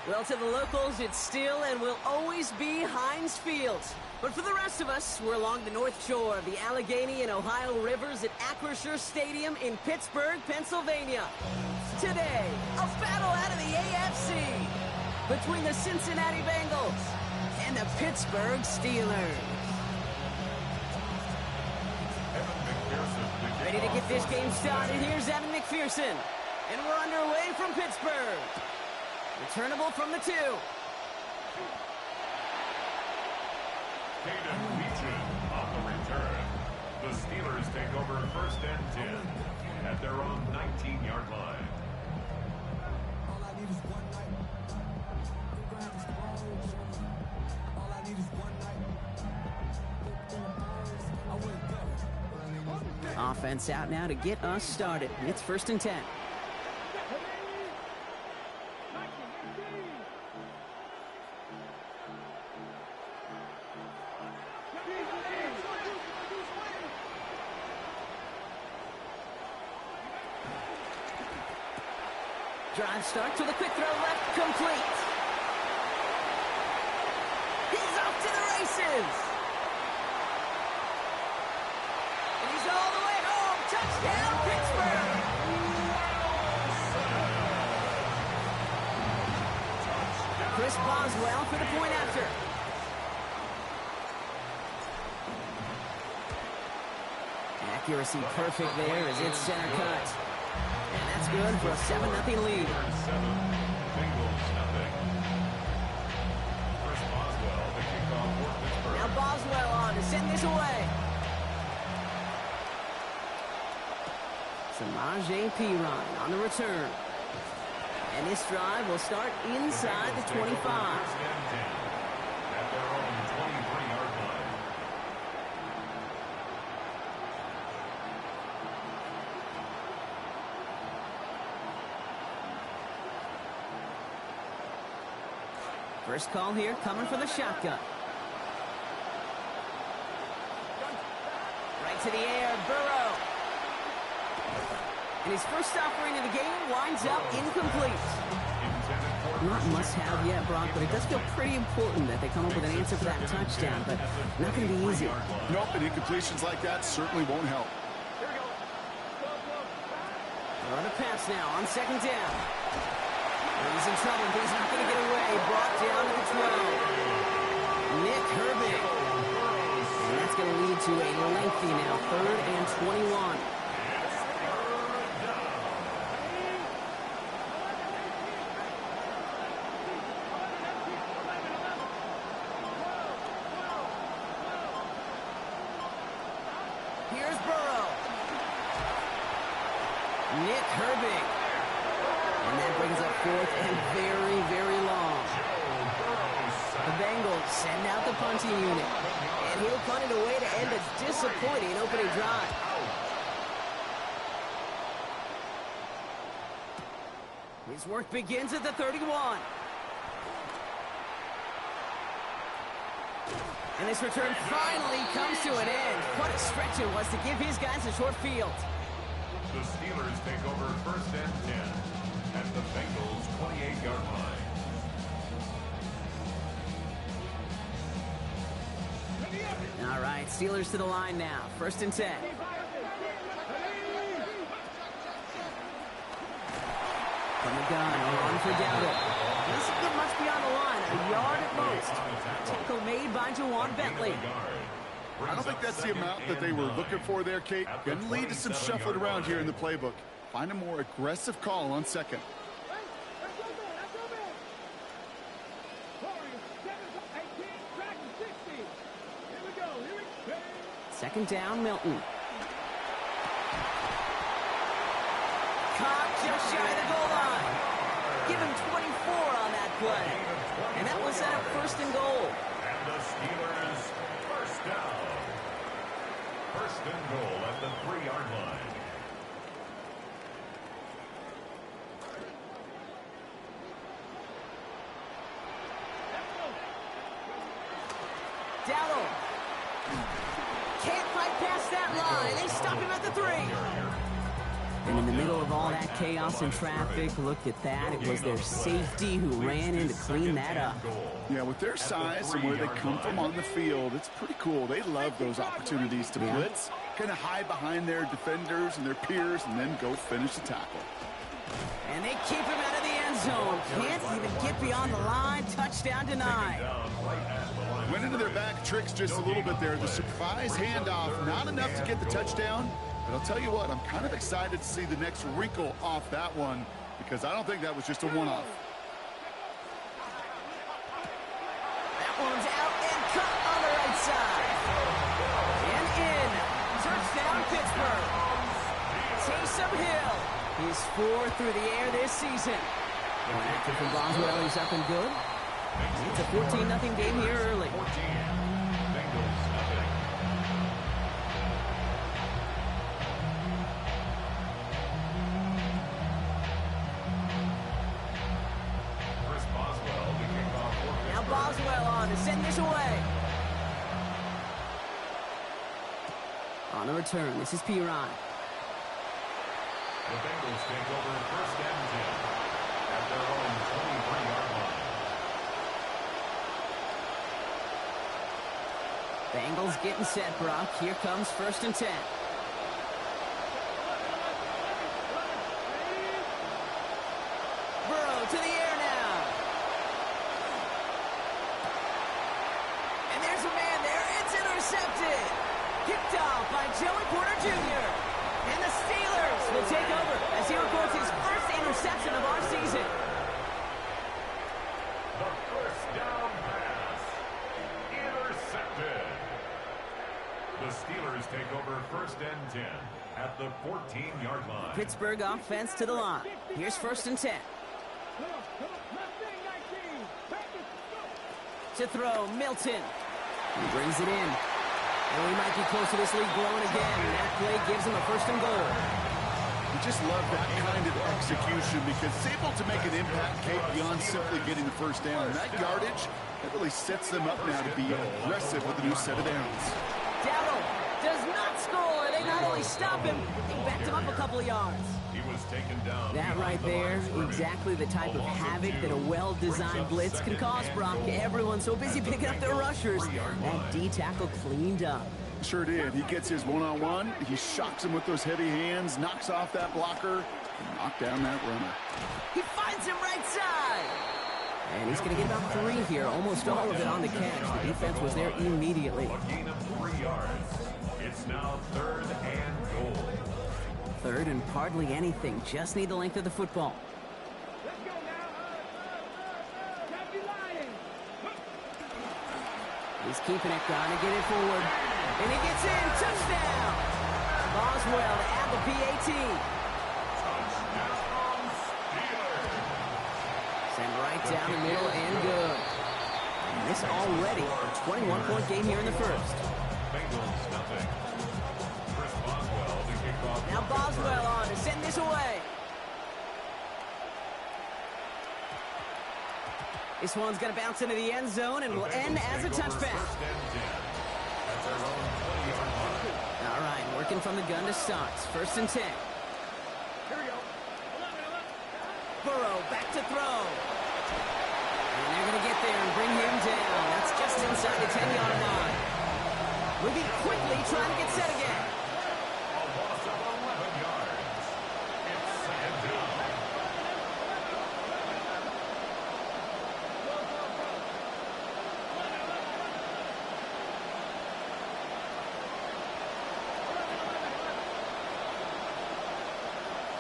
Well, to the locals, it's still and will always be Heinz Field. But for the rest of us, we're along the north shore of the Allegheny and Ohio rivers at Acrisure Stadium in Pittsburgh, Pennsylvania. Today, a battle out of the AFC between the Cincinnati Bengals and the Pittsburgh Steelers. Ready to get this game started, here's Evan McPherson. And we're underway from Pittsburgh. Returnable from the 2. Caden Beechin on the return. The Steelers take over first and 10 at their own 19-yard line. All I need is one night. The ground is cold. All I need is one night. Offense out now to get us started. It's first and 10. Drive starts with a quick throw left, complete. He's off to the races. And he's all the way home. Touchdown, Pittsburgh. Chris Boswell for the point after. Accuracy perfect there as it's center cut. And that's good for a 7-0 lead. Now Boswell on to send this away. Samaje Perine on the return. And this drive will start inside the 25. First call here coming for the shotgun. Right to the air, Burrow. And his first offering of the game winds up incomplete. Not must-have yet, Brock, but it does feel pretty important that they come up with an answer for that touchdown, but not going to be easy. Nope, and incompletions like that certainly won't help. On a pass now on second down. He's in trouble, but he's not going to get away. Brought down to the 12. Nick Herbig. And that's going to lead to a lengthy now, 3rd and 21. Here's Burrow. Nick Herbig. And that brings up 4th and very, very long. The Bengals send out the punting unit. And he'll punt it away to end a disappointing opening drive. His work begins at the 31. And this return finally comes to an end. What a stretch it was to give his guys a short field. The Steelers take over first and 10 at the Bengals' 28-yard line. All right, Steelers to the line now. First and 10. From the gun, on for Dowdle. Doesn't get much beyond the line, a yard at most. Tackle made by Jawan Bentley. I don't think that's the amount that they were looking for there, Kate. Going to lead to some shuffling around here in the playbook. Find a more aggressive call on second. second down, Milton. Caught just shy of the goal line. Give him 24 on that play. And that will set up first and goal. And the Steelers first down. First and goal at the 3-yard line. Dowdle. Can't fight past that line. They stop him at the 3. And in the middle of all that chaos and traffic, look at that. It was their safety who ran in to clean that up. Yeah, with their size and where they come from on the field, it's pretty cool. They love those opportunities to blitz, kind of hide behind their defenders and their peers, and then go finish the tackle. And they keep him out of the end zone. Can't even get beyond the line. Touchdown denied. Went into their back tricks just a little bit there. The surprise handoff, not enough to get the touchdown. But I'll tell you what, I'm kind of excited to see the next wrinkle off that one, because I don't think that was just a one-off. That one's out and cut on the right side. And in. Touchdown, Pittsburgh. Taysom Hill. He's 4 through the air this season. One after from Boswell, he's up and good. It's a 14-0 game here early. Now Boswell on to send this away. On the return, this is Piron. The Bengals take over first and 10 at their own 23-yard line. Bengals getting set, Brock. Here comes first and 10. Burrow to the air now. And there's a man there. It's intercepted. Kicked off by Joey Porter Jr. And the Steelers will take over as he records his first interception of our season. The first down pass. Intercepted. The Steelers take over first and 10 at the 14-yard line. Pittsburgh offense to the line. Here's first and 10. To throw, Milton. He brings it in. And we might be close to this league blowing again. That play gives him a first and goal. You just love that kind of execution because it's able to make an impact, Kate, beyond simply getting the first down. And that yardage, that really sets them up now to be aggressive with a new set of downs. Dowdle does not score. They not only stop him, they backed him up a couple of yards. He was taken down. That right there, exactly the type of havoc that a well-designed blitz can cause, Brock. Everyone's so busy picking up their rushers. That D tackle cleaned up. Sure did. He gets his one-on-one. He shocks him with those heavy hands, knocks off that blocker, and knocks down that runner. He finds him right side. And he's going to get about 3 here, almost all of it on the catch. The defense was there immediately. A gain of 3 yards. It's now third and goal. Third and hardly anything. Just need the length of the football. He's keeping it, trying to get it forward. And he gets in. Touchdown! Boswell to add the PAT. Touchdown, Steelers. Send right down the middle and good. And this already a 21-point game here in the first. Bengals nothing. Chris Boswell to kick off. Now Boswell on to send this away. This one's going to bounce into the end zone and will end as a touchback. All right, working from the gun to start. First and 10. Burrow back to throw. And they're going to get there and bring him down. That's just inside the 10-yard line. Moving quickly, trying to get set again. A loss of 11 yards. It's second down.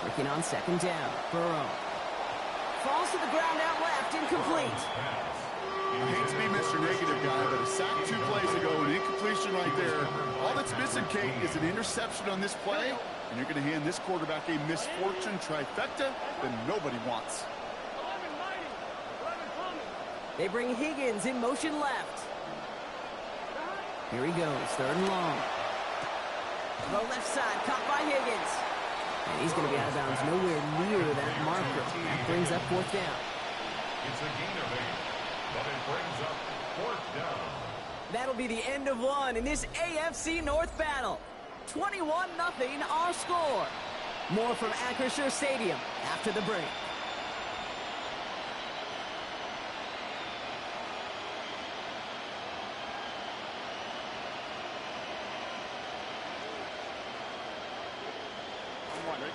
Working on second down. Burrow falls to the ground out left, incomplete. Pass. I hate to be Mr. Negative guy, but a sack 2 plays ago, an incompletion right there. All that's missing, Kate, is an interception on this play, and you're going to hand this quarterback a misfortune trifecta that nobody wants. They bring Higgins in motion left. Here he goes, 3rd and long. Throw left side, caught by Higgins. And he's going to be out of bounds, nowhere near that marker. That brings up 4th down. It's a gain of 8, but it brings up 4th down. That'll be the end of one in this AFC North battle. 21-0 our score. More from Acrisure Stadium after the break.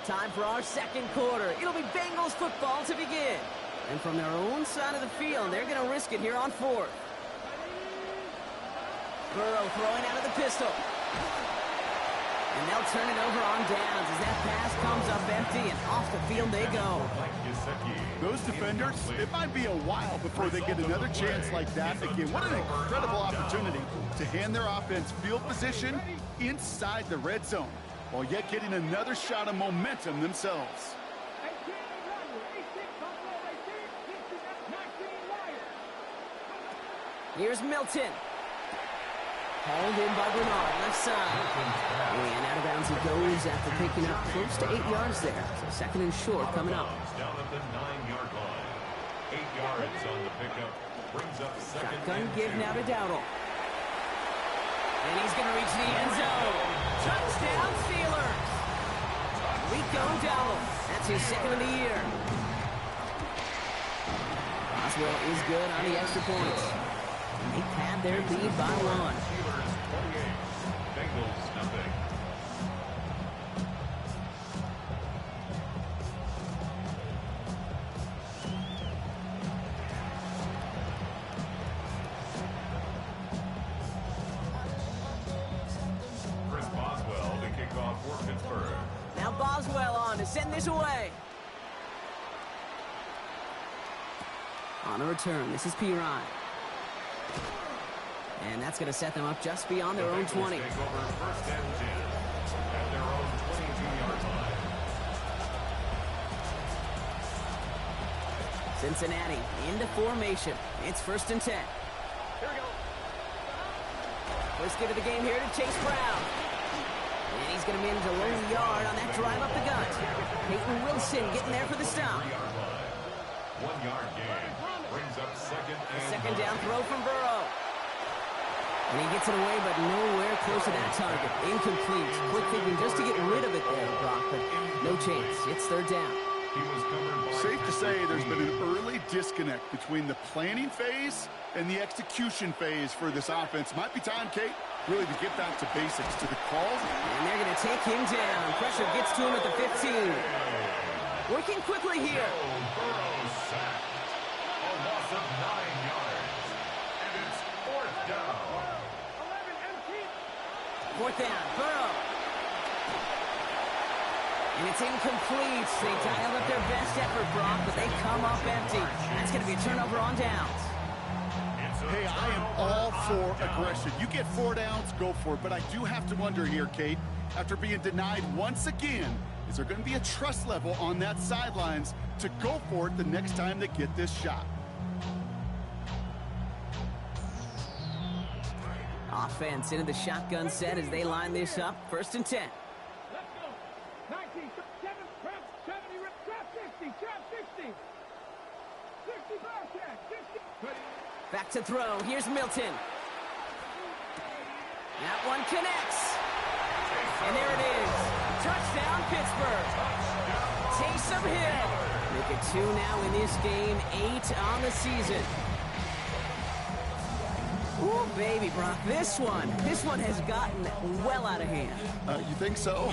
Time for our 2nd quarter. It'll be Bengals football to begin. And from their own side of the field, they're going to risk it here on 4th. Burrow throwing out of the pistol. And they'll turn it over on downs as that pass comes up empty, and off the field they go. Those defenders, it might be a while before they get another chance like that again. What an incredible opportunity to hand their offense field position inside the red zone, while yet getting another shot of momentum themselves. Here's Milton. Hauled in by Bernard, left side. And out of bounds he goes after picking up close to 8 yards there. So 2nd and short coming up. Down at the 9-yard line. 8 yards on the pickup. Brings up 2nd. Shotgun give now to Dowdle. And he's going to reach the end zone. Touchdown Steelers. Rico Dowdle. That's his 2nd of the year. Boswell is good on the extra points. They pad their lead by 1. Steelers 28. Bengals nothing. Chris Boswell to kick off for Pittsburgh. Now Boswell on to send this away. On a return, this is Pirine. And that's going to set them up just beyond their own 20. Take over 1st and 10 at their own 22-yard line. Cincinnati into formation. It's 1st and 10. Here we go. First give of the game here to Chase Brown. And he's going to manage a low yard on that drive up the gut. Peyton Wilson getting there for the stop. 1-yard gain. Brings up 2nd and 2nd down throw from Burrow. And he gets it away, but nowhere close to that target. Incomplete. Quick thinking just to get rid of it there, Brock, but no chance. It's 3rd down. Safe to say there's been an early disconnect between the planning phase and the execution phase for this offense. Might be time, Kate, really to get back to basics, to the calls. And they're going to take him down. Pressure gets to him at the 15. Working quickly here. Burrow sacked. A loss of 9 yards. And it's 4th down. 4th down, Burrow. And it's incomplete. They dialed up their best effort, Brock, but they come up empty. That's going to be a turnover on downs. Hey, I am all for aggression. You get 4 downs, go for it. But I do have to wonder here, Kate, after being denied once again, is there going to be a trust level on that sidelines to go for it the next time they get this shot? Offense into the shotgun set as they line this up. 1st and 10. Let's go. 19, 7, 70, trap 60, trap 60. 65, 60. Back to throw. Here's Milton. That one connects. And there it is. Touchdown, Pittsburgh. Taysom Hill. Make it 2 now in this game, 8 on the season. Ooh, baby, Brock, this one has gotten well out of hand. You think so?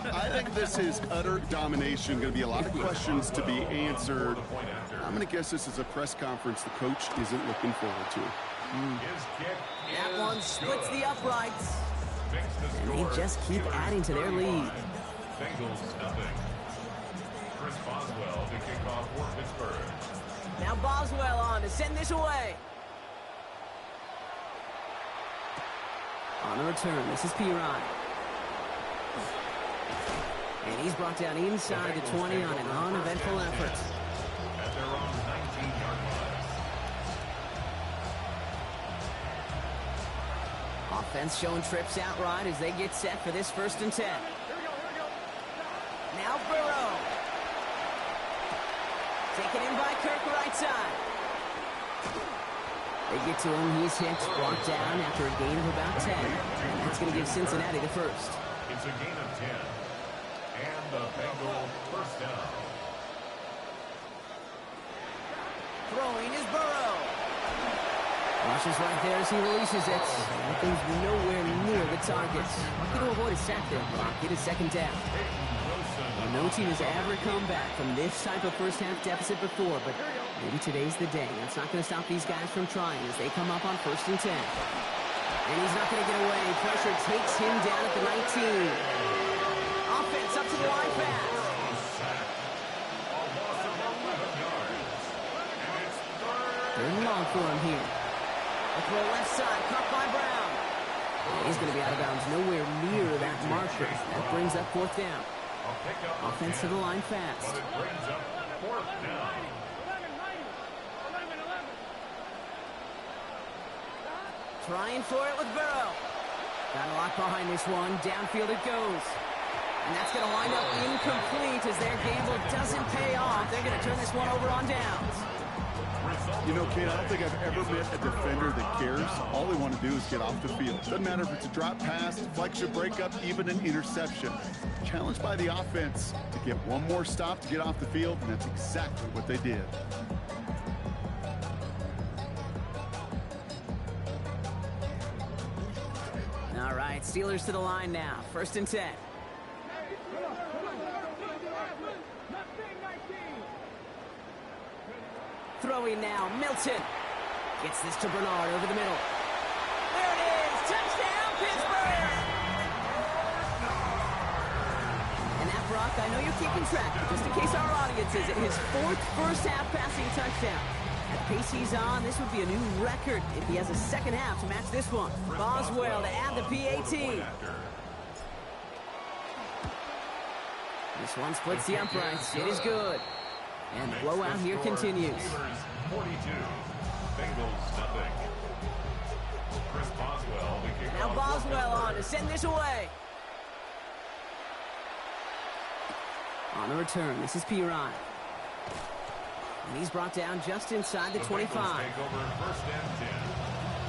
I think this is utter domination. Going to be a lot of questions to be answered. I'm going to guess this is a press conference the coach isn't looking forward to. That one splits the uprights. And they just keep adding to their lead. Bengals nothing. Chris Boswell to kick off for Pittsburgh. Now Boswell on on to send this away. On the return, this is Piran. And he's brought down inside the 20 on an uneventful effort. At their own 19-yard line. Offense showing trips outright as they get set for this 1st and 10. Now Burrow. Taken in by Kirk right side. They get to him. He's hit, brought down after a gain of about 10. And that's going to give Cincinnati the first. It's a gain of 10. And the Bengal first down. Throwing is Burrow. Rushes right there as he releases it. That goes nowhere near the targets. Lucky to avoid a sack there, Brock. It is 2nd down. Well, no team has ever come back from this type of first-half deficit before, but maybe today's the day. That's not going to stop these guys from trying as they come up on 1st and 10. And he's not going to get away. Pressure takes him down at the 19. Offense up to the line pass. Third and long for him here. A throw left side, caught by Brown. And he's going to be out of bounds nowhere near that marker. That brings up 4th down. Offense to the line fast. But it brings up 4th down. Trying for it with Burrow. Got a lot behind this one. Downfield it goes. And that's going to wind up incomplete as their gamble doesn't pay off. They're going to turn this one over on downs. You know, Kate, I don't think I've ever met a defender that cares. All they want to do is get off the field. Doesn't matter if it's a drop pass, deflection, breakup, even an interception. Challenged by the offense to get one more stop to get off the field, and that's exactly what they did. All right, Steelers to the line now. 1st and 10. Throwing now, Milton. Gets this to Bernard over the middle. There it is! Touchdown, Pittsburgh! And that, Brock, I know you're keeping track, but just in case our audience isn't, his 4th first-half passing touchdown. At the pace he's on, this would be a new record if he has a 2nd half to match this one. Boswell to add the PAT. This one splits the uprights. It is good. And the blowout here continues. 42, Bengals nothing. Chris Boswell. Now Boswell on to send this away. On the return, this is Piran. And he's brought down just inside the 25. Bengals take over 1st and 10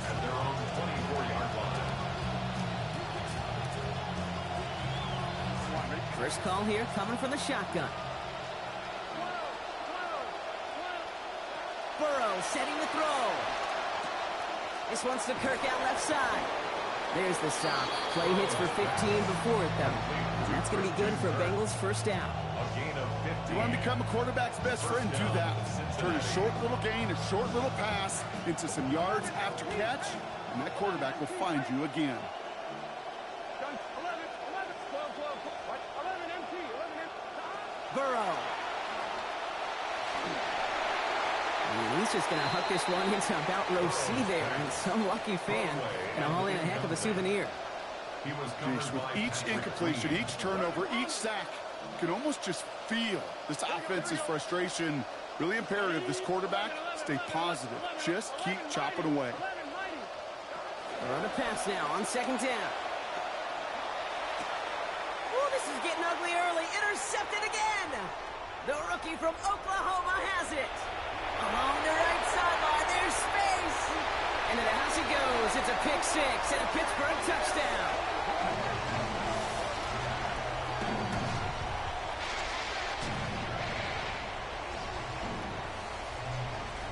at their own 24-yard line. First call here coming from the shotgun. Burrow setting the throw. This one's to Kirk out left side. There's the stop. Play hits for 15 before it, though. And that's going to be good for a Bengals 1st down. A gain of 15. You want to become a quarterback's best friend, do that. Turn a short little gain, a short little pass into some yards after catch, and that quarterback will find you again. 11 empty. Burrow. And he's just going to huck this one into about row C there. And some lucky fan going to haul in a heck of a souvenir. He was Jeez, with each incompletion, each turnover, each sack, you can almost just feel this offense's frustration. Really imperative, this quarterback, stay positive. Just keep chopping away. Run a pass now on 2nd down. Oh, this is getting ugly early. Intercepted again. The rookie from Oklahoma has it. Along the right sideline, there's space. And to the house it goes. It's a pick 6 and a Pittsburgh touchdown.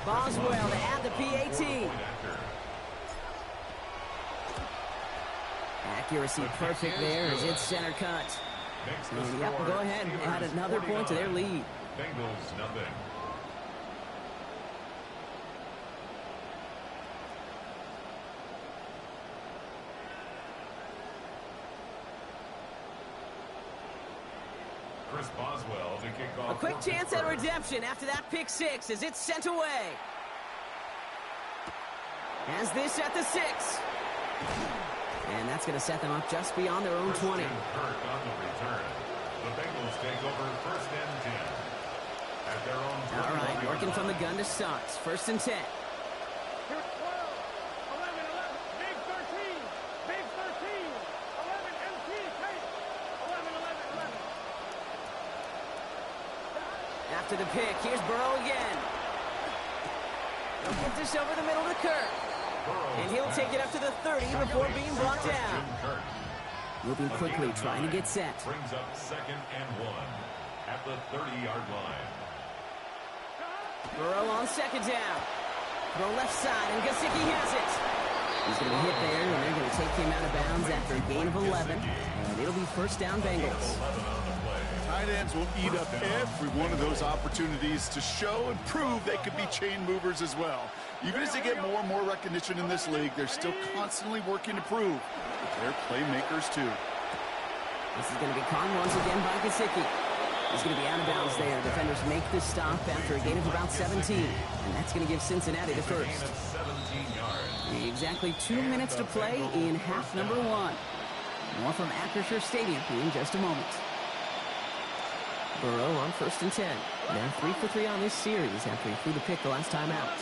Boswell to add the PAT. Accuracy perfect there as it's center cut. And yep, go ahead and add another point to their lead. Bengals nothing. Chris Boswell to kick off. A quick chance at redemption after that pick 6 as it's sent away. Has this at the 6. And that's going to set them up just beyond their own 20. Kirk on the return. The Bengals take over first and 10. At their own 20. All right, working from the gun to start. First and 10. Here's 12, 11, 11, big 13, big 13, 11, MT, take, 11, 11, 11. After the pick, here's Burrow again. He'll get this over the middle to Kirk. And he'll take it up to the 30 before being brought down. Moving quickly, trying to get set. Brings up second and 1 at the 30-yard line. Burrow on second down. Throw left side, and Gesicki has it. He's going to be hit there, and they're going to take him out of bounds after a gain of 11. And it'll be first down Bengals. Tight ends will eat up every one of those opportunities to show and prove they could be chain movers as well. Even as they get more and more recognition in this league, they're still constantly working to prove that they're playmakers too. This is going to be caught once again by Gesicki. He's going to be out of bounds there. Defenders make this stop after a gain of about 17. And that's going to give Cincinnati the first. Exactly 2 minutes to play in half number 1. More from Acrisure Stadium in just a moment. Burrow on first and 10. They're 3 for 3 on this series after he threw the pick the last time out.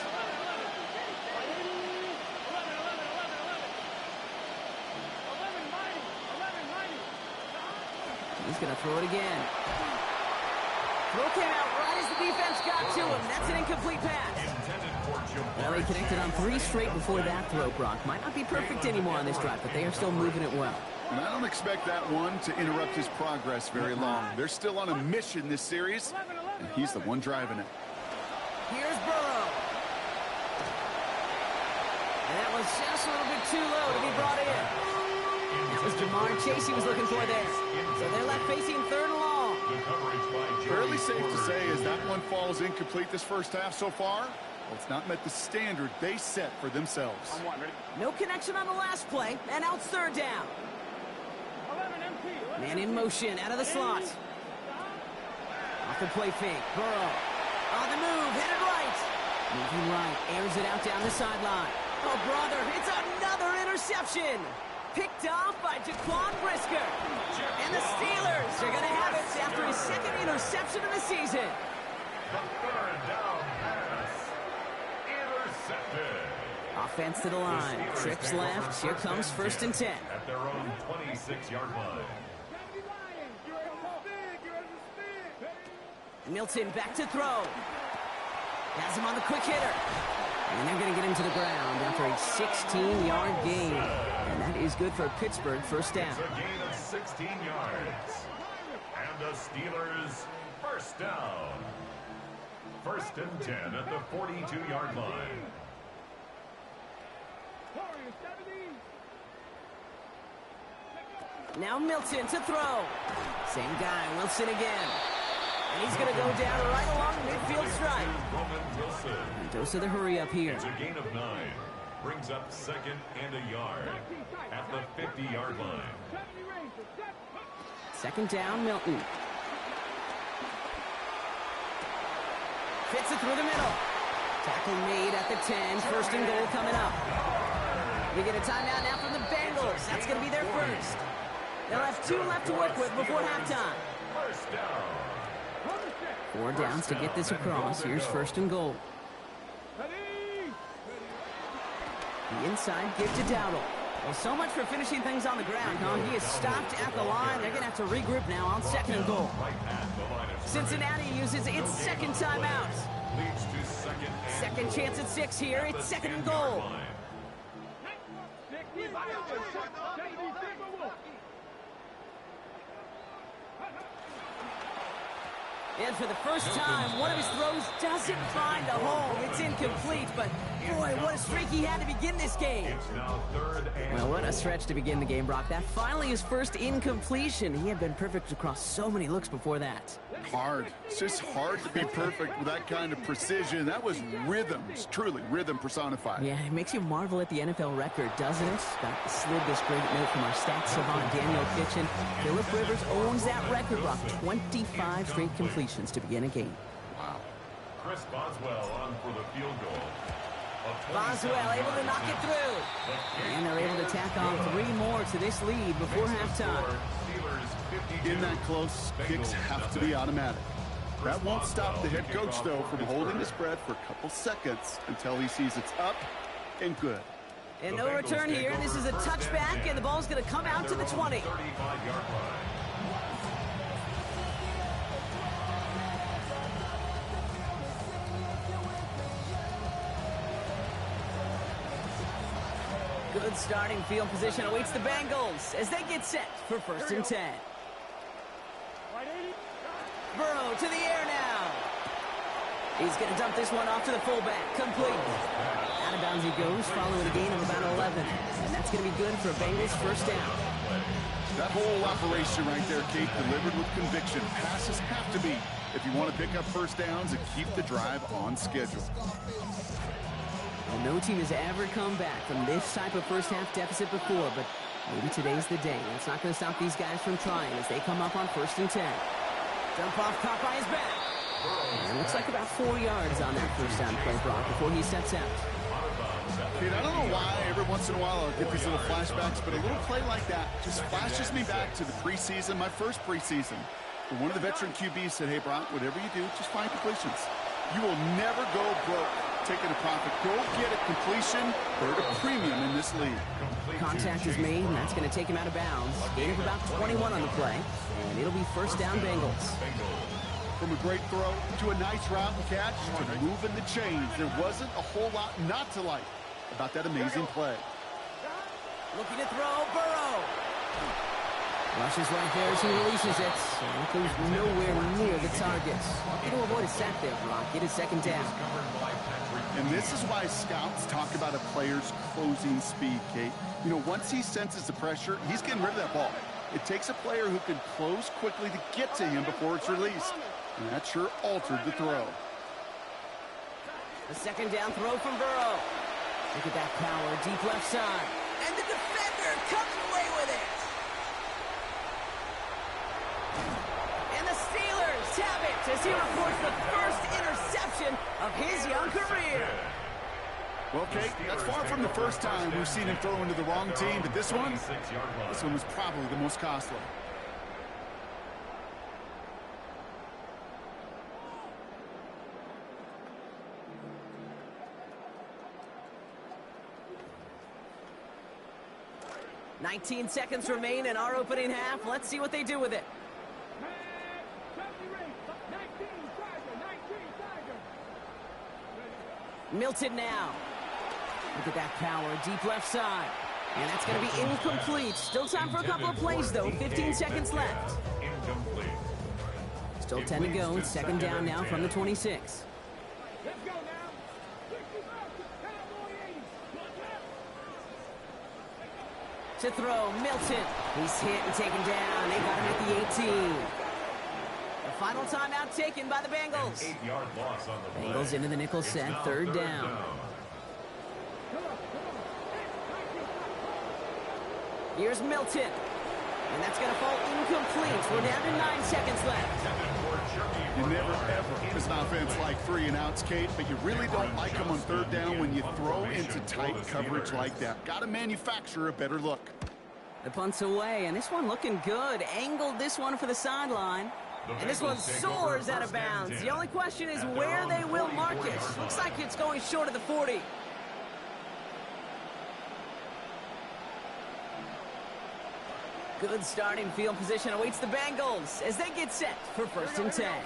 He's going to throw it again. Throw came out right as the defense got to him. That's an incomplete pass. Well, he connected on 3 straight before that throw, Brock. Might not be perfect anymore on this drive, but they are still moving it well. And I don't expect that one to interrupt his progress very long. They're still on a mission this series, and he's the one driving it. Here's Burrow. And that was just a little bit too low to be brought in. That was Jamar Chase he was looking for there. So they're left facing third and long. Fairly safe to say as that one falls incomplete this first half so far, well, it's not met the standard they set for themselves. No connection on the last play, and out third down. Man in motion, out of the slot. Off the play fake, Burrow. On the move, headed right. Moving right, airs it out down the sideline. Oh, brother, it's another interception. Picked off by Jaquan Brisker. And the Steelers are going to have it after his second interception of the season. The third down pass. Intercepted. Offense to the line. Trips left. Here comes first and 10. At their own 26-yard line. Milton back to throw. Has him on the quick hitter. And they're going to get him to the ground after a 16-yard gain. And that is good for Pittsburgh first down. It's a gain of 16 yards. And the Steelers first down. First and 10 at the 42-yard line. Now Milton to throw. Same guy, Wilson again. And he's going to go down right along the midfield stripe. Dose of the hurry up here. It's a gain of 9. Brings up second and a yard at the 50-yard line. Second down, Milton. Fits it through the middle. Tackle made at the 10. First and goal coming up. We get a timeout now from the Bengals. That's going to be their first. They'll have 2 left to work with before halftime. First down. 4 downs to get this across. Here's first and goal. The inside give to Dowdle. Well, so much for finishing things on the ground, huh? He is stopped at the line. They're going to have to regroup now on second and goal. Cincinnati uses its second timeout. Second chance at 6 here. It's second and goal. And for the first time, one of his throws doesn't find a home. It's incomplete, but boy, what a streak he had to begin this game. It's now third and Well, what a stretch to begin the game, Brock. That finally his first incompletion. He had been perfect across so many looks before that. Hard. It's just hard to be perfect with that kind of precision. That was rhythm. It's truly rhythm personified. Yeah, it makes you marvel at the NFL record, doesn't it? Got slid this great note from our stats savant, Daniel Kitchen. Phillip Rivers owns that record, Brock. 25 straight completions to begin a game. Wow. Chris Boswell on for the field goal. Boswell able to knock it through. And they're able to tack on 3 more to this lead before halftime. In that close, kicks have to be automatic. That won't stop the head coach, though, from holding his breath for a couple seconds until he sees it's up and good. And no return here. This is a touchback, and the ball's going to come out to the 20. Good starting field position awaits the Bengals as they get set for 1st and 10. Burrow to the air now. He's going to dump this one off to the fullback. Complete. Out of bounds he goes following a gain of about 11. And that's going to be good for Bengals 1st down. That whole operation right there, Kate, delivered with conviction. Passes have to be if you want to pick up 1st downs and keep the drive on schedule. Well, no team has ever come back from this type of first-half deficit before, but maybe today's the day. It's not going to stop these guys from trying as they come up on 1st and 10. Jump off, caught by his back. And it looks like about 4 yards on that 1st down play, Brock, before he steps out. Kate, I don't know why every once in a while I'll get these little flashbacks, but a little play like that just flashes me back to the preseason, my first preseason. When one of the veteran QBs said, hey, Brock, whatever you do, just find completions. You will never go broke taking a profit. Go get a completion. They're at a premium in this league. Contact is made, and that's going to take him out of bounds. Gain of about 21 on the play, and it'll be 1st down Bengals. From a great throw to a nice route and catch to moving the chains, there wasn't a whole lot not to like about that amazing play. Looking to throw, Burrow. Rushes right there as he releases it. And it goes nowhere near the target. Lucky to avoid a sack there, Brock. Get his 2nd down. And this is why scouts talk about a player's closing speed, Kate. You know, once he senses the pressure, he's getting rid of that ball. It takes a player who can close quickly to get to him before it's released. And that sure altered the throw. The 2nd down throw from Burrow. Look at that power, deep left side. And the defender comes away with it. And the Steelers have it as he reports the first interception of his young career. Well, Kate, that's far from the first time we've seen him throw into the wrong team, but this one was probably the most costly. "19 seconds remain in our opening half. Let's see what they do with it. Milton now. Look at that power, deep left side. And that's going to be incomplete. Still time for a couple of plays, though. 15 seconds left. Incomplete. Still 10 to go. 2nd down now from the 26. Let's go now. To throw, Milton. He's hit and taken down. They got him at the 18. The final timeout taken by the Bengals. 8-yard loss on the play. Bengals into the nickel It's set, now 3rd down. Here's Milton. And that's going to fall incomplete. We're down to 9 seconds left. You never, ever, as an offense, like 3 and outs, Kate, but you really don't like them on 3rd down when you throw into tight coverage like that. Got to manufacture a better look. The punt's away, and this one looking good. Angled this one for the sideline. And this one soars out of bounds. The only question is where they will mark it. Looks like it's going short of the 40. Good starting field position awaits the Bengals as they get set for 1st and 10.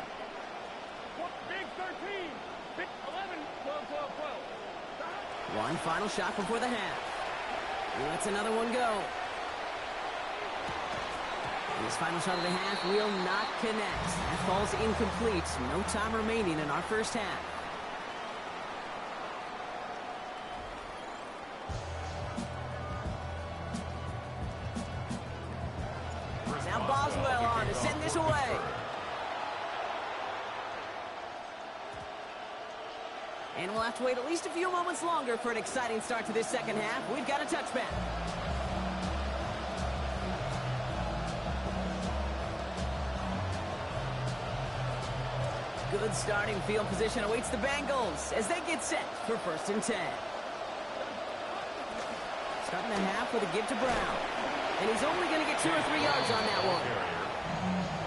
Big 13. Big 11, 12, 12, 12. One final shot before the half. He lets another one go. This final shot of the half will not connect. That falls incomplete. No time remaining in our 1st half. Now Boswell on to send this away. And we'll have to wait at least a few moments longer for an exciting start to this 2nd half. We've got a touchback. Good starting field position awaits the Bengals as they get set for 1st and 10. Starting the half with a give to Brown. And he's only going to get 2 or 3 yards on that one.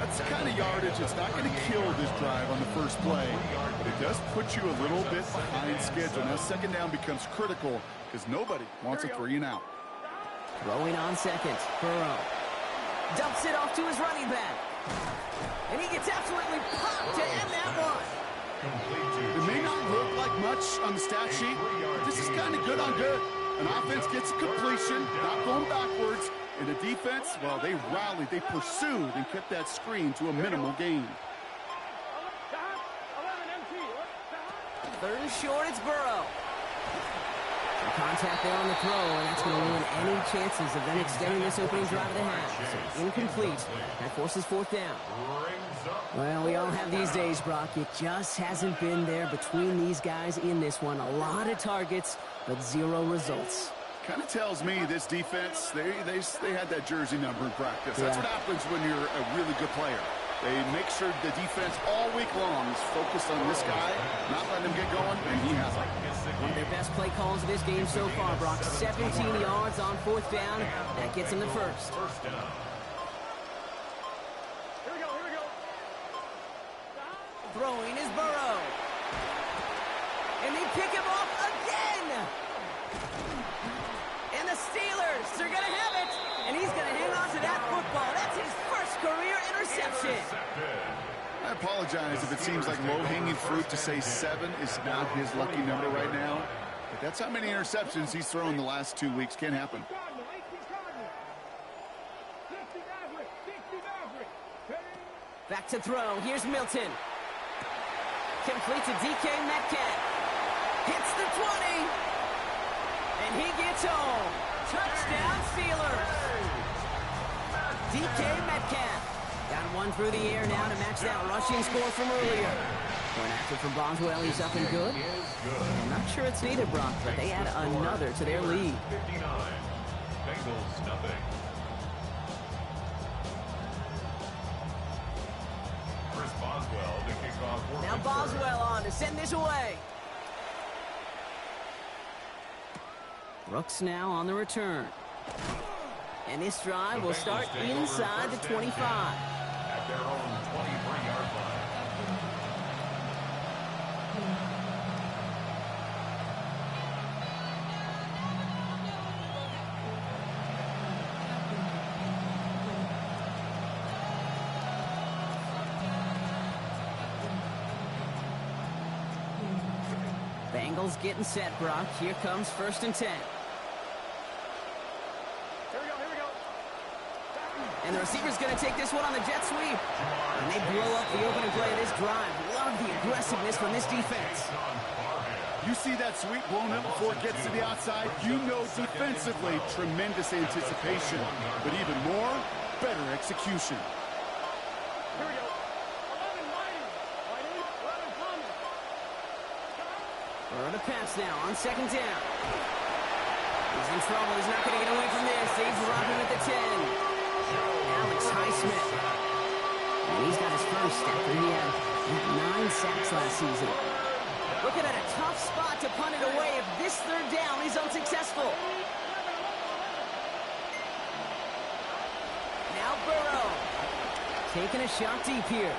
That's the kind of yardage that's not going to kill this drive on the first play, but it does put you a little bit behind schedule. Now 2nd down becomes critical because nobody wants a 3 and out. Throwing on 2nd, Burrow. Dumps it off to his running back. And he gets absolutely popped to end that one. It may not look like much on the stat sheet, but this is kind of good on good. An offense gets a completion, not going backwards, and the defense, well, they rallied, they pursued, and kept that screen to a minimal gain. 3rd and short, it's Burrow. Contact there on the throw, and that's going to ruin any chances of them extending this opening drive of the half. So incomplete. That forces 4th down. Well, we all have these days, Brock. It just hasn't been there between these guys in this one. A lot of targets, but 0 results. Kind of tells me this defense, they had that jersey number in practice. That's what happens when you're a really good player. They make sure the defense all week long is focused on this guy, not letting him get going, and he has it. One of their best play calls of this game so far, Brock. 17 yards on 4th down. That gets him the first. Here we go. Throwing is Burrow. And they pick him off again. And the Steelers are going to have it. And he's going to hang on to that football. That's his first career interception. I apologize if it seems like low-hanging fruit to say 7 is not his lucky number right now. But that's how many interceptions he's thrown the last 2 weeks. Can't happen. Back to throw. Here's Milton. Complete to DK Metcalf. Hits the 20. And he gets home. Touchdown Steelers. DK Metcalf. Got one through the air now to match that rushing score from earlier. Point after from Boswell. He's up and good. I'm not sure it's needed, Brock, but they add another to their lead. 59. Bengals nothing. Chris Boswell to kick off. Now Boswell on to send this away. Brooks now on the return. And this drive will start inside the 25. At their own 23-yard line. Bengals getting set, Brock. Here comes 1st and 10. And the receiver's going to take this one on the jet sweep. And they blow up the opening play of this drive. Love the aggressiveness from this defense. You see that sweep blown up before it gets to the outside, you know defensively tremendous anticipation. But even more, better execution. Here we go. 11 Whiting. Whiting, 11 Thomas. We're on a pass now on 2nd down. He's in trouble. He's not going to get away from this. They drop him at the 10. Alex Highsmith. And he's got his first after he had 9 sacks last season. Looking at a tough spot to punt it away. If this 3rd down is unsuccessful. Now Burrow. Taking a shot deep here.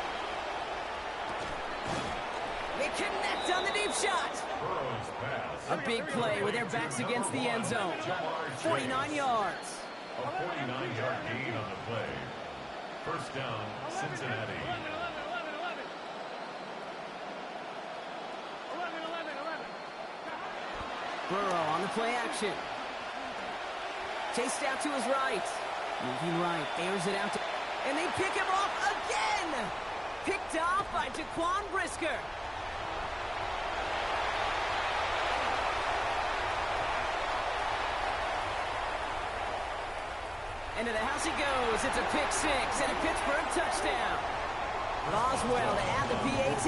They connect on the deep shot. A big play with their backs against the end zone. 49 yards. A 49-yard gain on the play. 1st down, Cincinnati. 11. Burrow on the play action. Chased out to his right. Moving right, airs it out to... And they pick him off again! Picked off by Jaquan Brisker. And to the house he goes. It's a pick 6 and a Pittsburgh touchdown. Boswell to add the PAT.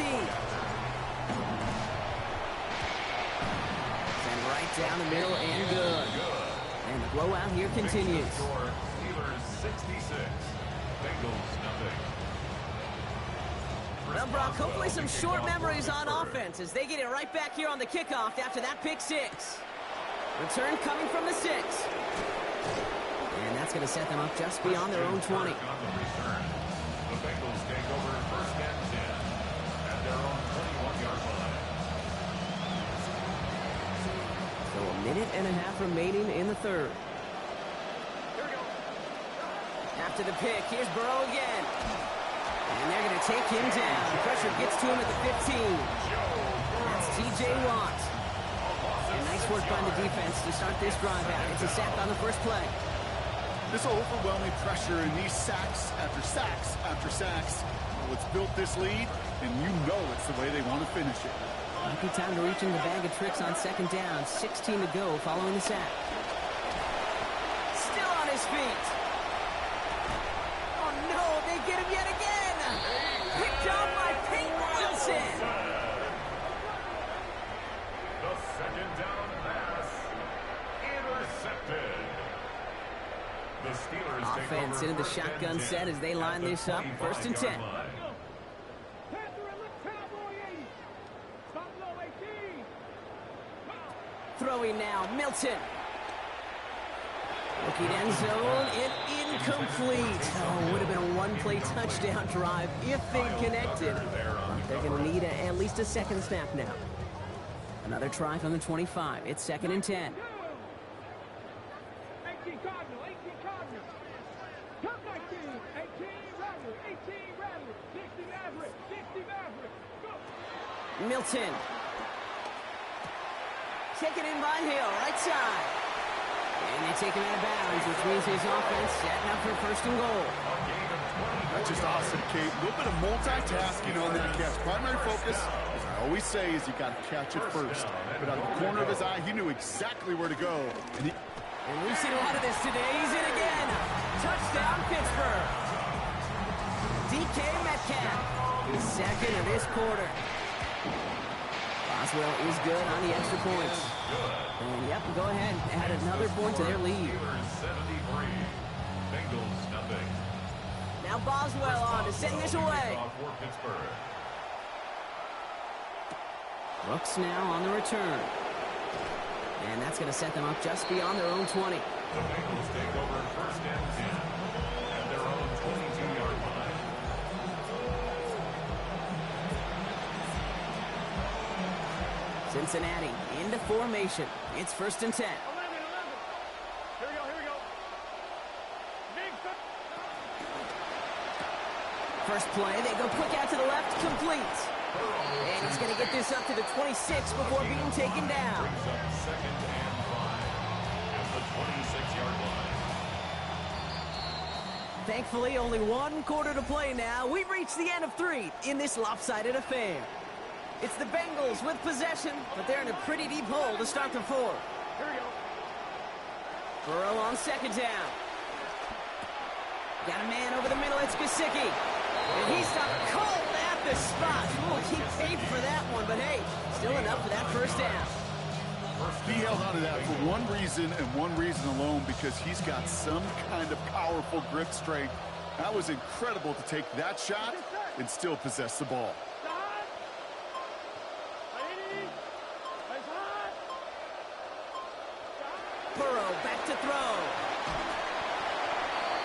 And right down the middle and good. And the blowout here continues. Steelers 66. Bengals nothing. Well, Brock, hopefully some short memories on offense as they get it right back here on the kickoff after that pick six. Return coming from the 6. And that's going to set them up just beyond their own 20. The Bengals take over first and 10 at their own 21-yard line. So a minute and a half remaining in the third. After the pick, here's Burrow again. And they're going to take him down. Pressure gets to him at the 15. That's T.J. Watt. And nice work by the defense to start this drive out. It's a sack on the first play. This overwhelming pressure and these sacks after sacks after sacks. Well, it's built this lead, and you know it's the way they want to finish it. Might be time to reach in the bag of tricks on second down. 16 to go following the sack. Still on his feet. Oh, no, they get him yet again. Picked off by Peyton Wilson. The second down pass intercepted. The Steelers Offense into the shotgun set as they line this up. First and 10. Throwing now, Milton. Looking end zone, and incomplete. Oh, would have been a one-play touchdown drive if they'd connected. But they're going to need at least a second snap now. Another try from the 25. It's second and 10. 18 Cardinal, 18 Cardinal. Come 19, 18 Rattler, 18 Rattler, 60 Maverick, 60 Maverick. Go. Milton. Taken in by Hill, right side. And they take him out of bounds, which means his offense setting up for first and goal. That's just awesome, Kate. A little bit of multitasking on that catch. Primary focus, as I always say, is you got to catch it first. But out of the corner of his eye, he knew exactly where to go. And we've seen a lot of this today. He's in again. Touchdown, Pittsburgh. DK Metcalf, his second of this quarter. Boswell is good on the extra points. And yep, go ahead. Add another point to their lead. 73. Bengals nothing. Now Boswell on to send this away. For Pittsburgh. Brooks now on the return. And that's going to set them up just beyond their own 20. The Bengals take over first and 10 at their own 22-yard line. Cincinnati into formation. It's first and 10. 11, 11. Here we go. Big First play, they go quick out to the left, complete. And he's going to get this up to the 26 before being taken down. Brings up second and 5 at the 26-yard line. Thankfully, only one quarter to play now. We've reached the end of 3 in this lopsided affair. It's the Bengals with possession, but they're in a pretty deep hole to start the 4th. Here we go. Burrow on second down. Got a man over the middle, it's Gesicki. And he's stopped cold at the spot. Ooh, he paid for that one, but hey, still enough for that first down. He held on to that for one reason and one reason alone, because he's got some kind of powerful grip strength. That was incredible to take that shot and still possess the ball. Burrow back to throw.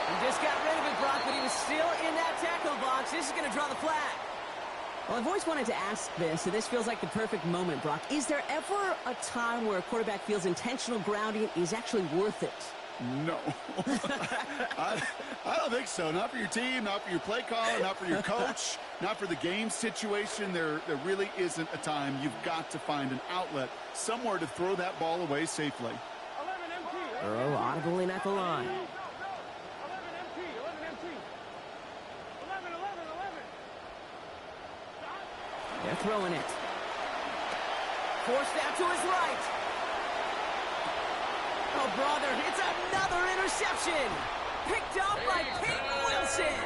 He just got rid of it, Brock, but he was still in that tackle box. This is going to draw the flag. Well, I've always wanted to ask this, and this feels like the perfect moment, Brock. Is there ever a time where a quarterback feels intentional grounding is actually worth it? No. I don't think so. Not for your team, not for your play caller, not for your coach, not for the game situation. There really isn't a time. You've got to find an outlet, somewhere to throw that ball away safely. 11 MT. Burrow audible in at the line. 11 MT. 11 MT. 11, 11, 11. They're throwing it. Forced out to his right. Oh, brother, it's another interception. Picked off by Peyton Wilson.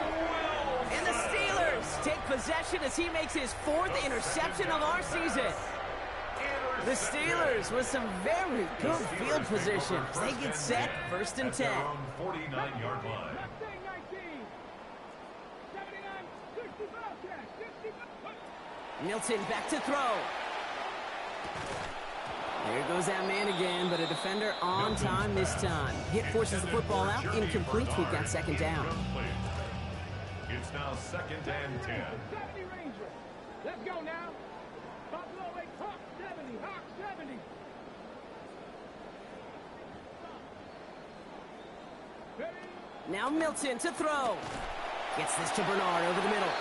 And the Steelers take possession as he makes his 4th interception of our season. The Steelers with some very good field position. They get set, first and 10. At their own 49-yard line. 19, 79, 65 catch, 65. Milton back to throw. There goes that man again, but a defender on time this time. Hit forces the football out, incomplete. We've got second down. It's now 2nd and 10. 70 Rangers. Let's go now. Buffalo Wake Hawk 70. Hawk 70. Now Milton to throw. Gets this to Bernard over the middle.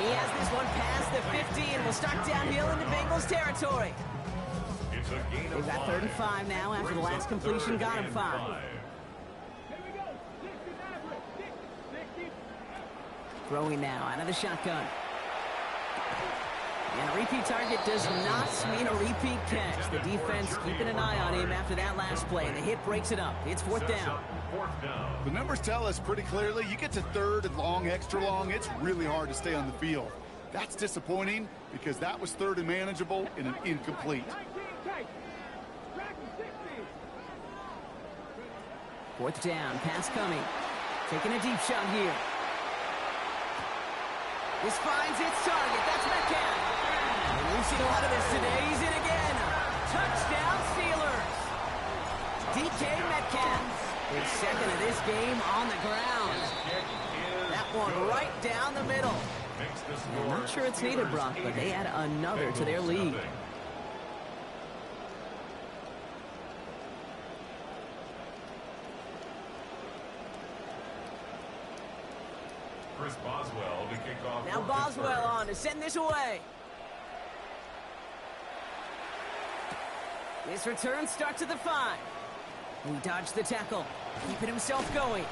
He has this one past the 50 and will start downhill into Bengals territory. It's a gain of They've got 3rd and 5 now after the last completion got him 5. Here we go. 60. Throwing now out of the shotgun. And a repeat target does not mean a repeat catch. The defense keeping an eye on him after that last play. The hit breaks it up. It's 4th down. The numbers tell us pretty clearly, you get to 3rd and long, extra long, it's really hard to stay on the field. That's disappointing because that was 3rd and manageable and an incomplete. 4th down, pass coming. Taking a deep shot here. This finds its target. That's Metcalf. And we've seen a lot of this today. He's in again. Touchdown, Steelers. DK Metcalf. His 2nd of this game on the ground. That one right down the middle. I'm not sure it's needed, Brock, but they add another to their lead. Chris Boswell to kick off. Now Boswell on to send this away. This return starts at the 5. He dodged the tackle, keeping himself going.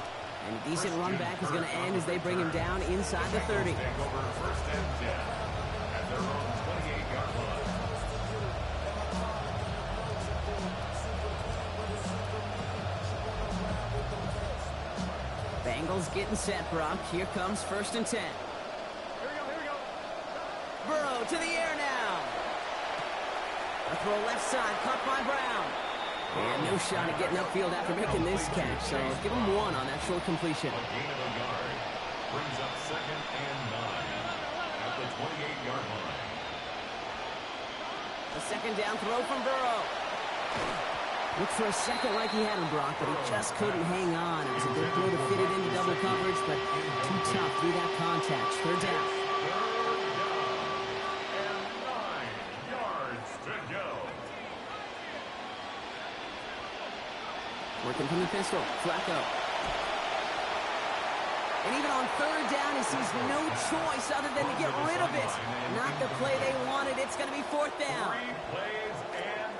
And a decent run back is going to end as they bring him down inside the 30. Take over 1st and 10 at their own 28-yard line. Bengals getting set, Brock. Here comes 1st and 10. Here we go. Burrow to the air now. A throw left side, caught by Brown. And no shot at getting upfield after making this catch, so give him 1 on that short completion. A gain of a yard brings up 2nd and 9 at the 28-yard line. A 2nd down throw from Burrow. Looked for a second like he had him, Brock, but he just couldn't hang on. It was a good throw to fit it into double coverage, but too tough through that contact. 3rd down. And 9 yards to go. Working from the pistol, Flacco. And even on 3rd down, he sees no choice other than to get rid of it. Not the play they wanted. It's going to be 4th down. 3 plays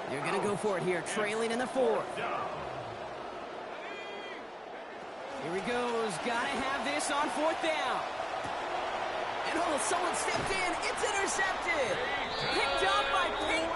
and You're going to go for it here, trailing in the 4th. down. Here he goes. Got to have this on 4th down. And oh, someone stepped in. It's intercepted. Picked up by Peyton.